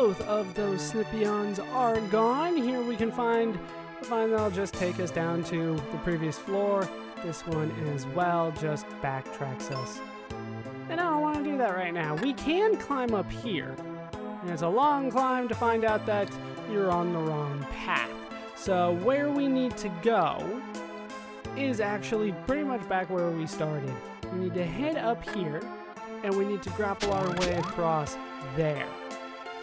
both of those Snipions are gone. Here we can find that'll just take us down to the previous floor. This one as well just backtracks us. And I don't want to do that right now. We can climb up here. And it's a long climb to find out that you're on the wrong path. So where we need to go is actually pretty much back where we started. We need to head up here, and we need to grapple our way across there.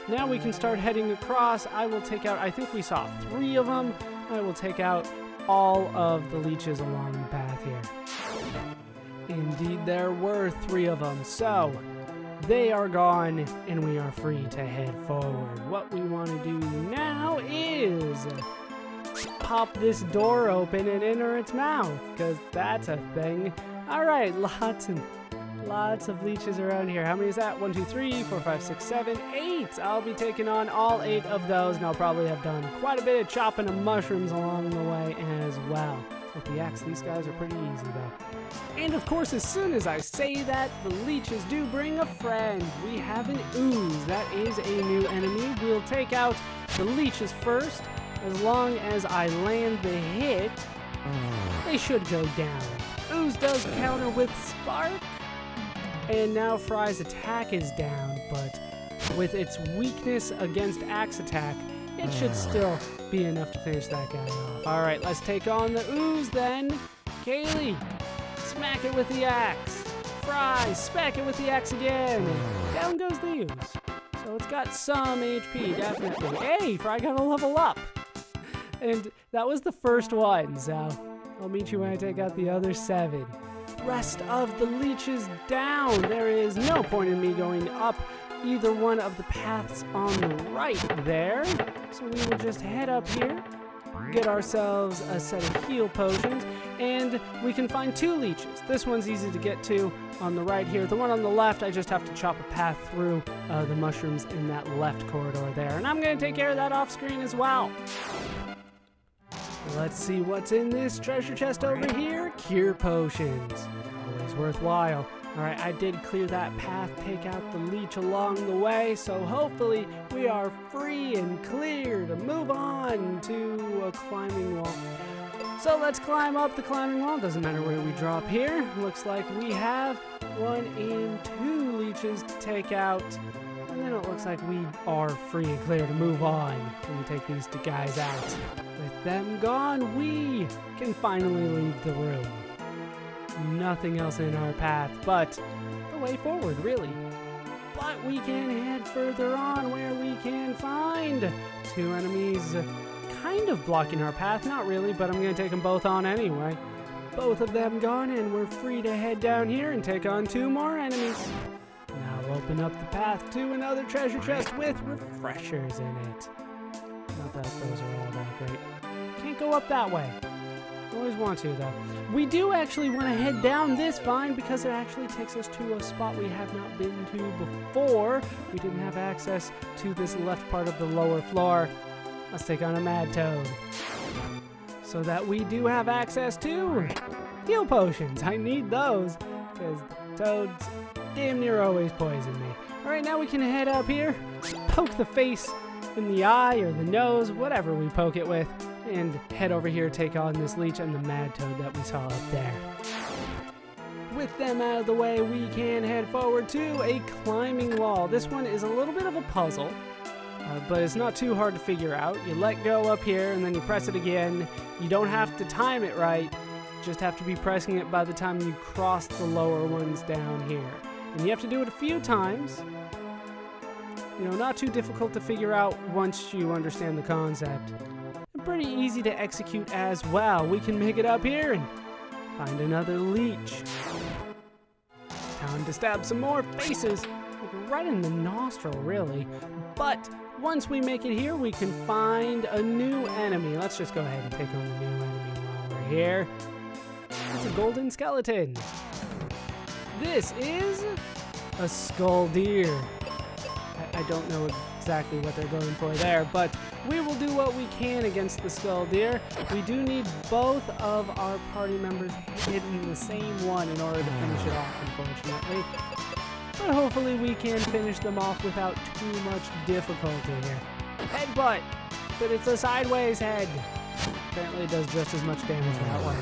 Now we can start heading across. I will take out, I think we saw 3 of them. I will take out all of the leeches along the path here. Indeed, there were 3 of them. So they are gone, and we are free to head forward. What we want to do now is pop this door open and enter its mouth, because that's a thing. All right, lots of leeches around here. How many is that? 1, 2, 3, 4, 5, 6, 7, 8. I'll be taking on all 8 of those, and I'll probably have done quite a bit of chopping of mushrooms along the way as well. With the axe, these guys are pretty easy though. And of course, as soon as I say that, the leeches do bring a friend. We have an ooze. That is a new enemy. We'll take out the leeches first. As long as I land the hit, they should go down. Ooze does counter with Spark. And now Fry's attack is down, but with its weakness against axe attack, it should still be enough to finish that guy off. All right, let's take on the ooze then. Kaylee, smack it with the axe. Fry, smack it with the axe again. Down goes the ooze. So it's got some HP, definitely. Hey, Fry got a level up. And that was the first one, so I'll meet you when I take out the other 7. Rest of the leeches down. There is no point in me going up either one of the paths on the right there. So we will just head up here, get ourselves a set of heal potions, and we can find 2 leeches. This one's easy to get to on the right here. The one on the left, I just have to chop a path through the mushrooms in that left corridor there. And I'm going to take care of that off screen as well. Let's see what's in this treasure chest over here. Cure potions. Always worthwhile. Alright, I did clear that path, take out the leech along the way, so hopefully we are free and clear to move on to a climbing wall. So let's climb up the climbing wall. Doesn't matter where we drop here. Looks like we have 1 and 2 leeches to take out. And then it looks like we are free and clear to move on when we take these 2 guys out. With them gone, we can finally leave the room. Nothing else in our path but the way forward, really. But we can head further on where we can find 2 enemies kind of blocking our path. Not really, but I'm going to take them both on anyway. Both of them gone, and we're free to head down here and take on 2 more enemies. Now open up the path to another treasure chest with refreshers in it. Not that those are all that great. Can't go up that way. Always want to, though. We do actually want to head down this vine because it actually takes us to a spot we have not been to before. We didn't have access to this left part of the lower floor. Let's take on a mad toad. So that we do have access to heal potions. I need those because toads damn near always poison me. All right, now we can head up here, poke the face in the eye or the nose, whatever we poke it with, and head over here, take on this leech and the mad toad that we saw up there. With them out of the way, we can head forward to a climbing wall. This one is a little bit of a puzzle, but it's not too hard to figure out. You let go up here and then you press it again. You don't have to time it right, just have to be pressing it by the time you cross the lower ones down here. And you have to do it a few times. You know, not too difficult to figure out once you understand the concept. And pretty easy to execute as well. We can make it up here and find another leech. Time to stab some more faces. Like right in the nostril, really. But once we make it here, we can find a new enemy. Let's just go ahead and take on the new enemy while we're here. It's a golden skeleton. This is a skull deer. I don't know exactly what they're going for there, but we will do what we can against the skull deer. We do need both of our party members hit in the same one in order to finish it off, unfortunately. but hopefully we can finish them off without too much difficulty here. Headbutt, but it's a sideways head. Apparently it does just as much damage that way.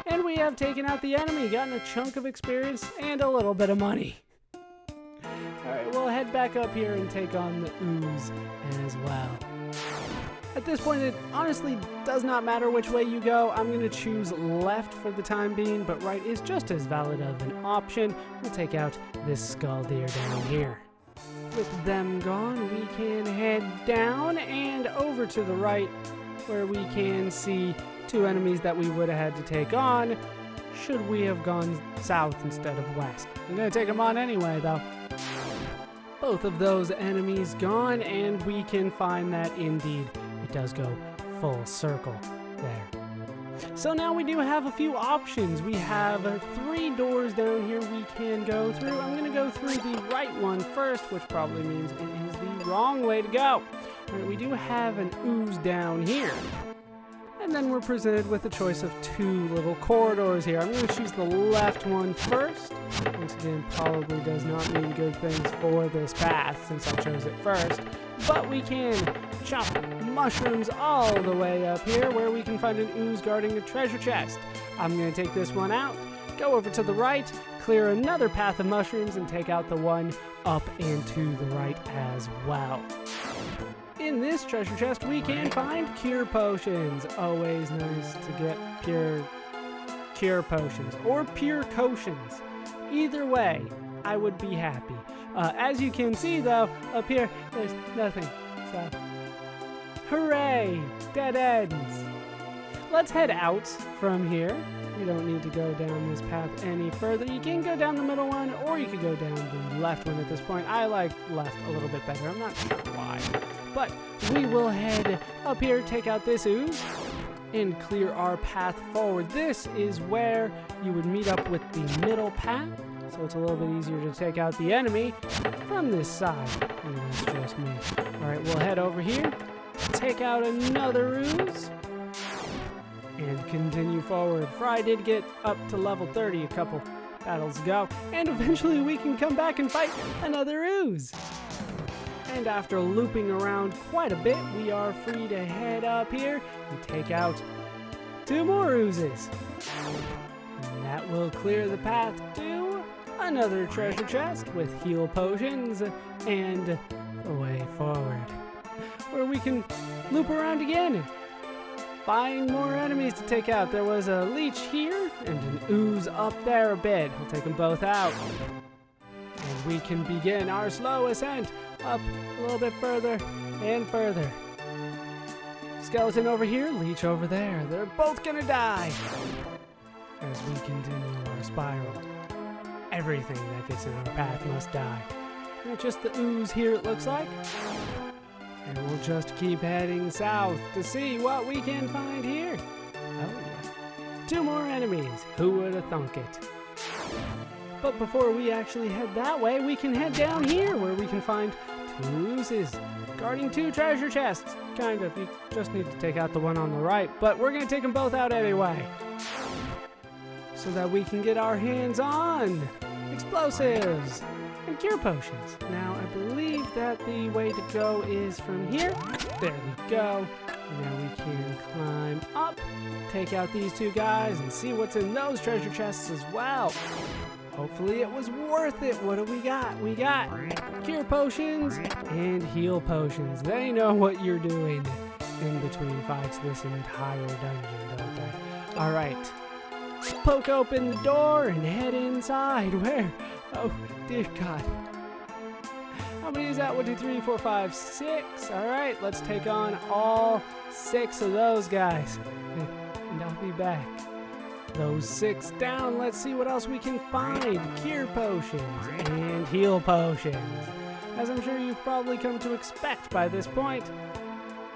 And we have taken out the enemy, gotten a chunk of experience and a little bit of money. Alright, we'll head back up here and take on the ooze as well. At this point, it honestly does not matter which way you go. I'm going to choose left for the time being, but right is just as valid of an option. We'll take out this skull deer down here. With them gone, we can head down and over to the right, where we can see two enemies that we would have had to take on should we have gone south instead of west. I'm going to take them on anyway, though. Both of those enemies gone, and we can find that indeed it does go full circle there. So now we do have a few options. We have 3 doors down here we can go through. I'm going to go through the right one first, which probably means it is the wrong way to go. All right, we do have an ooze down here. And then we're presented with a choice of 2 little corridors here. I'm going to choose the left one first. Once again, probably does not mean good things for this path since I chose it first. But we can chop mushrooms all the way up here where we can find an ooze guarding a treasure chest. I'm going to take this one out, go over to the right, clear another path of mushrooms, and take out the one up and to the right as well. In this treasure chest, we can find cure potions. Always nice to get cure potions or pure potions. Either way, I would be happy. As you can see, though, up here, there's nothing. So, hooray! Dead ends. Let's head out from here. You don't need to go down this path any further. You can go down the middle one, or you could go down the left one at this point. I like left a little bit better. I'm not sure why. But we will head up here, take out this ooze, and clear our path forward. This is where you would meet up with the middle path, so it's a little bit easier to take out the enemy from this side. And that's just me. Alright, we'll head over here, take out another ooze, and continue forward. Fry did get up to level 30 a couple battles ago, and eventually we can come back and fight another ooze. And after looping around quite a bit, we are free to head up here and take out 2 more oozes. And that will clear the path to another treasure chest with heal potions and the way forward, where we can loop around again and find more enemies to take out. There was a leech here and an ooze up there a bit. We'll take them both out. And we can begin our slow ascent up a little bit further and further. Skeleton over here, leech over there. They're both gonna die as we continue our spiral. Everything that gets in our path must die. Not just the ooze here, it looks like. And we'll just keep heading south to see what we can find here. Oh, 2 more enemies. Who would have thunk it? But before we actually head that way, we can head down here where we can find 2 oozes guarding 2 treasure chests. Kind of, you just need to take out the one on the right, but we're going to take them both out anyway, so that we can get our hands on explosives and cure potions. Now, I believe that the way to go is from here. There we go. And now we can climb up, take out these 2 guys, and see what's in those treasure chests as well. Hopefully it was worth it. What do we got? We got cure potions and heal potions. They know what you're doing in between fights this entire dungeon, don't they? All right. Poke open the door and head inside. Where? Oh, dear God. How many is that? 1, 2, 3, 4, 5, 6. All right, let's take on all 6 of those guys. And I'll be back. Those 6 down, let's see what else we can find. Cure potions and heal potions, as I'm sure you've probably come to expect by this point.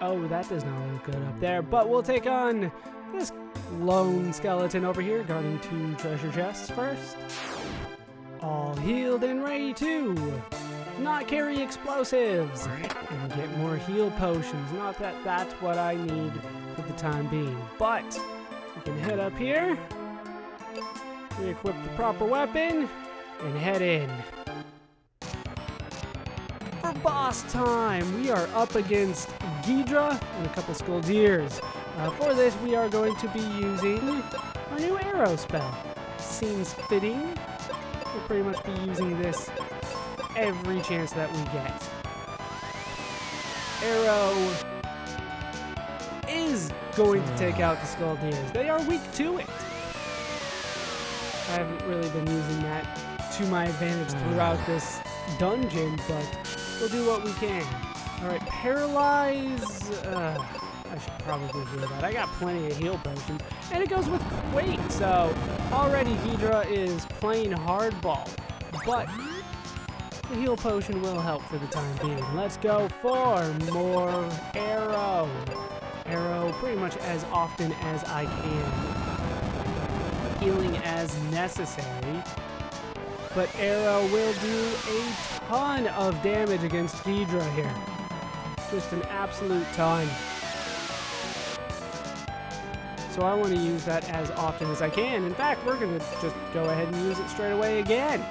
Oh, that does not look good up there, but we'll take on this lone skeleton over here, guarding 2 treasure chests first. All healed and ready to not carry explosives and get more heal potions. Not that that's what I need for the time being, but we can head up here, re-equip the proper weapon, and head in. for boss time. We are up against Ghidra and a couple Skuldiers. For this, we are going to be using our new arrow spell. Seems fitting. We'll pretty much be using this every chance that we get. Arrow is going to take out the Skuldiers. They are weak to it. I haven't really been using that to my advantage throughout this dungeon, but we'll do what we can. All right, paralyze. I should probably do that. I got plenty of heal potions, and it goes with Quake. So already Ghidra is playing hardball, but the heal potion will help for the time being. Let's go for more arrow. Arrow pretty much as often as I can. Healing as necessary. But arrow will do a ton of damage against Ghidra here. Just an absolute ton. So I want to use that as often as I can. In fact, we're going to just go ahead and use it straight away again.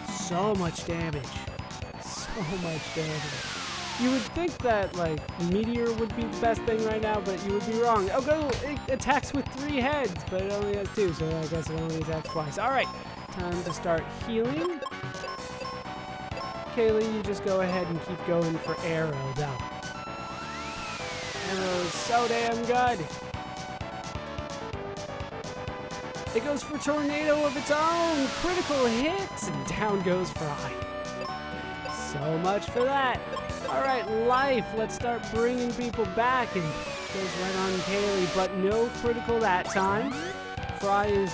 So much damage. So much damage. You would think that, like, Meteor would be the best thing right now, but you would be wrong. Oh, go! It attacks with 3 heads, but it only has 2, so I guess it only attacks twice. Alright, time to start healing. Kaylee, you just go ahead and keep going for arrow, though. Arrow is so damn good. It goes for tornado of its own. Critical hits, and down goes Fry. So much for that. All right, life. Let's start bringing people back, and goes right on Kaylee, but no critical that time. Fry is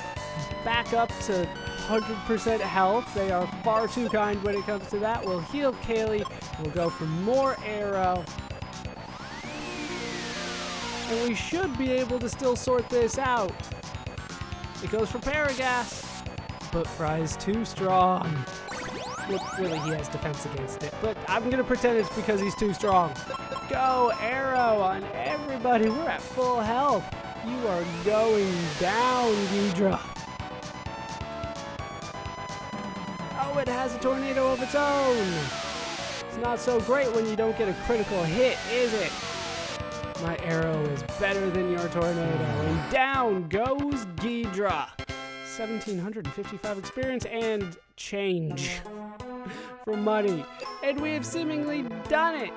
back up to 100% health. They are far too kind when it comes to that. We'll heal Kaylee. We'll go for more arrow. And we should be able to still sort this out. It goes for Paragas, but Fry's too strong. Well, really, he has defense against it, but I'm going to pretend it's because he's too strong. Go, arrow on everybody. We're at full health. You are going down, Ghidra. Oh, it has a tornado of its own. It's not so great when you don't get a critical hit, is it? My arrow is better than your tornado, and down goes Ghidra. 1,755 experience and change for money. And we have seemingly done it.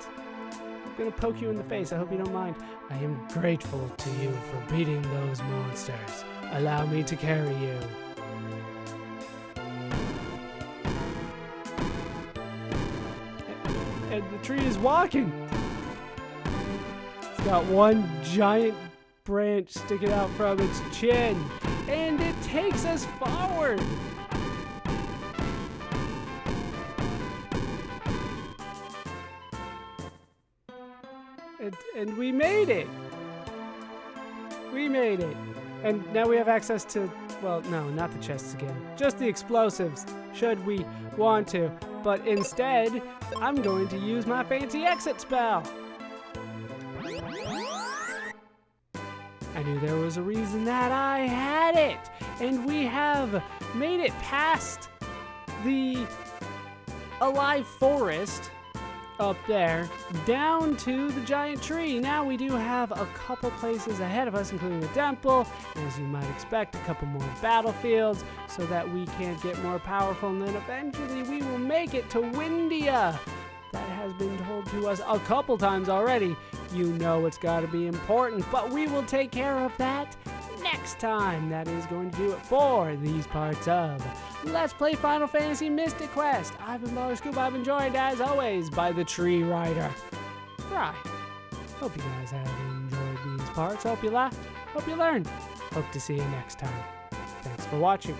I'm gonna poke you in the face. I hope you don't mind. I am grateful to you for beating those monsters. Allow me to carry you. And the tree is walking. It's got one giant branch sticking out from its chin, and it takes us forward. And we made it. We made it. And now we have access to, well, no, not the chests again. Just the explosives, should we want to. But instead, I'm going to use my fancy exit spell. I knew there was a reason that I had it. And we have made it past the alive forest up there, down to the giant tree. Now we do have a couple places ahead of us, including the temple, and as you might expect, a couple more battlefields, so that we can get more powerful, and then eventually we will make it to Windia. That has been told to us a couple times already. You know it's got to be important, but we will take care of that next time. That is going to do it for these parts of Let's Play Final Fantasy Mystic Quest. I've been Baller Scoop. I've been joined, as always, by the Tree Rider, Fry. Hope you guys have enjoyed these parts. Hope you laughed. Hope you learned. Hope to see you next time. Thanks for watching.